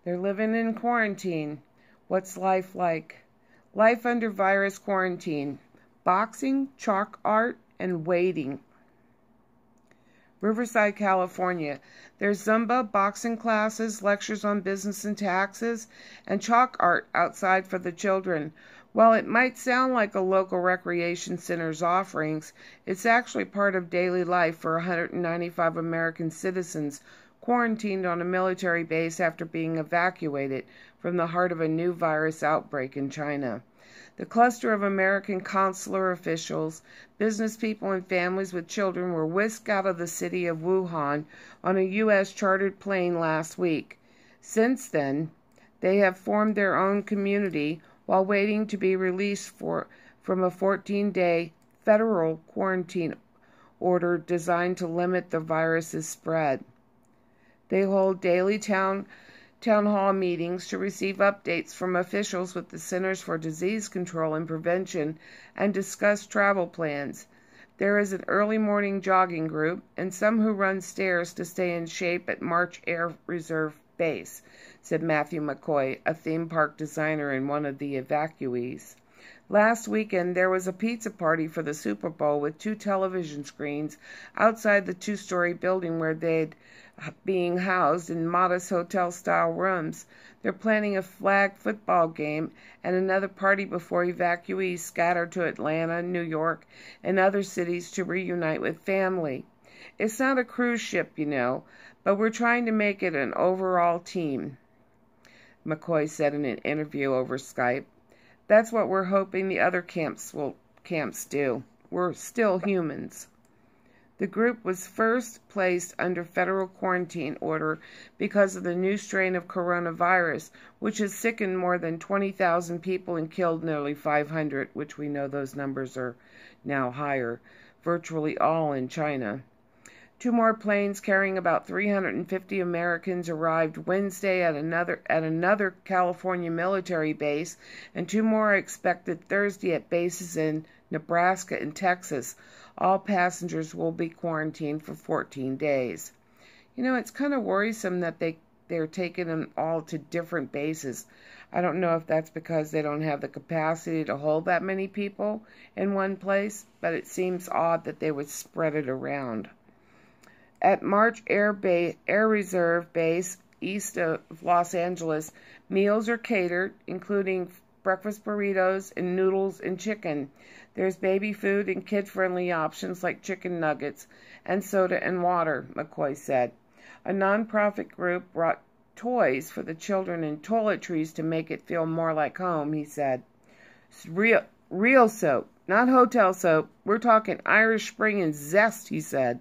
They're living in quarantine. What's life like? Life under virus quarantine. Boxing, chalk art, and waiting. Riverside, California. There's Zumba, boxing classes, lectures on business and taxes, and chalk art outside for the children. While it might sound like a local recreation center's offerings, it's actually part of daily life for 195 American citizens quarantined on a military base after being evacuated from the heart of a new virus outbreak in China. The cluster of American consular officials, business people, and families with children were whisked out of the city of Wuhan on a U.S. chartered plane last week. Since then, they have formed their own community while waiting to be released from a 14-day federal quarantine order designed to limit the virus's spread. They hold daily town hall meetings to receive updates from officials with the Centers for Disease Control and Prevention and discuss travel plans. There is an early morning jogging group and some who run stairs to stay in shape at March Air Reserve Base, said Matthew McCoy, a theme park designer and one of the evacuees. Last weekend, there was a pizza party for the Super Bowl with 2 television screens outside the 2-story building where they'd being housed in modest hotel-style rooms. They're planning a flag football game and another party before evacuees scatter to Atlanta, New York, and other cities to reunite with family. It's not a cruise ship, you know, but we're trying to make it an overall team, McCoy said in an interview over Skype. That's what we're hoping the other camps do. We're still humans. The group was first placed under federal quarantine order because of the new strain of coronavirus, which has sickened more than 20,000 people and killed nearly 500, which we know those numbers are now higher, virtually all in China. 2 more planes carrying about 350 Americans arrived Wednesday at another California military base, and 2 more are expected Thursday at bases in Nebraska and Texas. All passengers will be quarantined for 14 days. You know, it's kind of worrisome that they're taking them all to different bases. I don't know if that's because they don't have the capacity to hold that many people in one place, but it seems odd that they would spread it around. At March Air Reserve Base, east of Los Angeles, meals are catered, including breakfast burritos and noodles and chicken. There's baby food and kid-friendly options like chicken nuggets and soda and water, McCoy said. A nonprofit group brought toys for the children and toiletries to make it feel more like home, he said. Real soap, not hotel soap. We're talking Irish Spring and Zest, he said.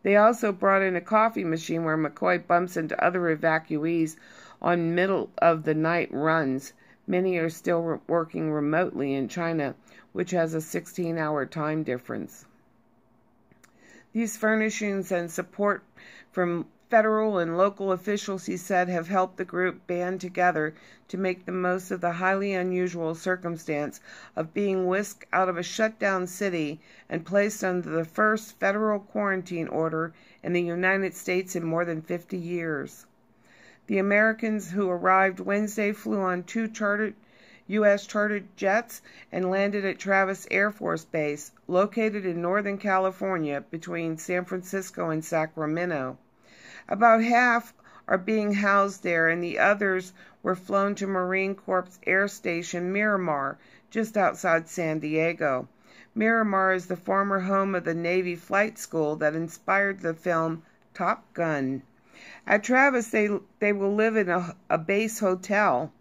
They also brought in a coffee machine where McCoy bumps into other evacuees on middle-of-the-night runs. Many are still working remotely in China, which has a 16-hour time difference. These furnishings and support from federal and local officials, he said, have helped the group band together to make the most of the highly unusual circumstance of being whisked out of a shut-down city and placed under the first federal quarantine order in the United States in more than 50 years. The Americans who arrived Wednesday flew on 2 U.S. chartered jets and landed at Travis Air Force Base, located in Northern California between San Francisco and Sacramento. About half are being housed there, and the others were flown to Marine Corps Air Station Miramar, just outside San Diego. Miramar is the former home of the Navy flight school that inspired the film Top Gun. At Travis, they will live in a base hotel.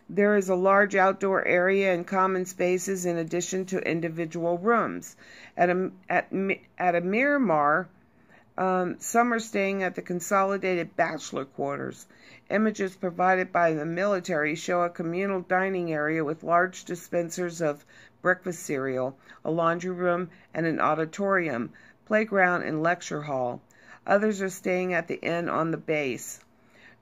There is a large outdoor area and common spaces in addition to individual rooms. At a Miramar, some are staying at the consolidated bachelor quarters. Images provided by the military show a communal dining area with large dispensers of breakfast cereal, a laundry room, and an auditorium, playground, and lecture hall. Others are staying at the inn on the base.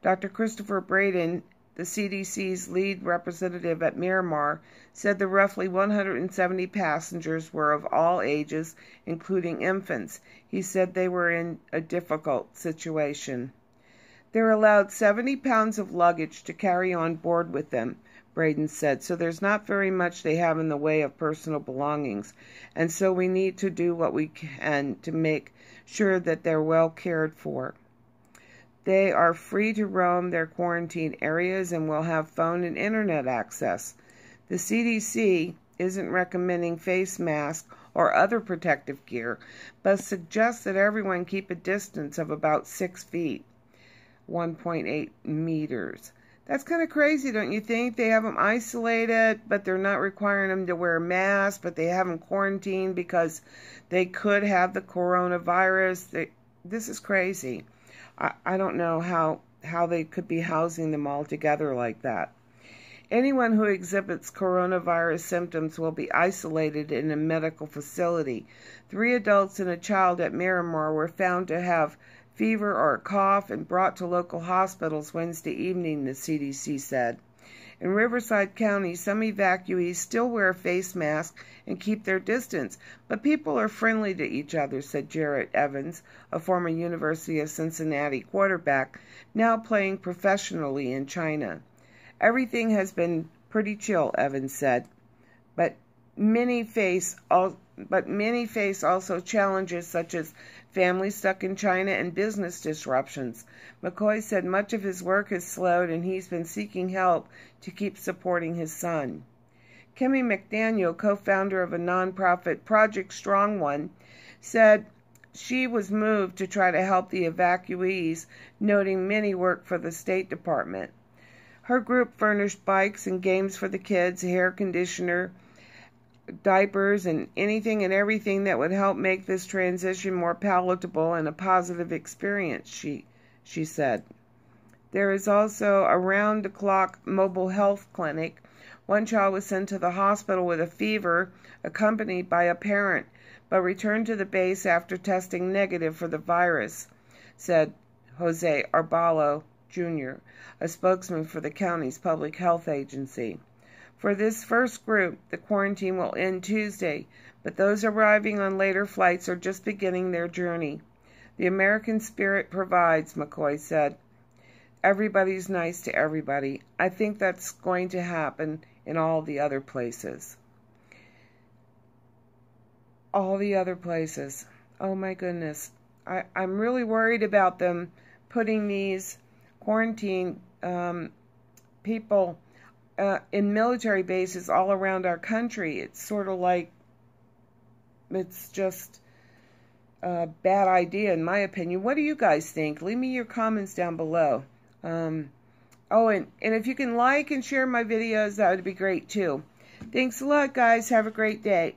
Dr. Christopher Braden, the CDC's lead representative at Miramar, said the roughly 170 passengers were of all ages, including infants. He said they were in a difficult situation. They're allowed 70 pounds of luggage to carry on board with them, Braden said, so there's not very much they have in the way of personal belongings, and so we need to do what we can to make sure that they're well cared for. They are free to roam their quarantine areas and will have phone and internet access. The CDC isn't recommending face masks or other protective gear, but suggests that everyone keep a distance of about 6 feet, 1.8 meters. That's kind of crazy, don't you think? They have them isolated, but they're not requiring them to wear masks, but they have them quarantined because they could have the coronavirus. This is crazy. I don't know how they could be housing them all together like that. Anyone who exhibits coronavirus symptoms will be isolated in a medical facility. 3 adults and a child at Miramar were found to have fever or a cough and brought to local hospitals Wednesday evening, the CDC said. In Riverside County, some evacuees still wear a face mask and keep their distance, but people are friendly to each other, said Jarrett Evans, a former University of Cincinnati quarterback, now playing professionally in China. Everything has been pretty chill, Evans said, but many face also challenges such as families stuck in China and business disruptions. McCoy said much of his work has slowed and he's been seeking help to keep supporting his son. Kimmy McDaniel, co-founder of a nonprofit Project Strong One, said she was moved to try to help the evacuees, noting many work for the State Department. Her group furnished bikes and games for the kids, hair conditioner, diapers, and anything and everything that would help make this transition more palatable and a positive experience, she said. There is also a round-the-clock mobile health clinic. One child was sent to the hospital with a fever, accompanied by a parent, but returned to the base after testing negative for the virus, said Jose Arballo, Jr., a spokesman for the county's public health agency. For this first group, the quarantine will end Tuesday, but those arriving on later flights are just beginning their journey. The American spirit provides, McCoy said. Everybody's nice to everybody. I think that's going to happen in all the other places. All the other places. Oh my goodness. I'm really worried about them putting these quarantine people in military bases all around our country. It's sort of like, it's just a bad idea in my opinion. What do you guys think? Leave me your comments down below. Oh, and if you can like and share my videos, that would be great too. Thanks a lot, guys. Have a great day.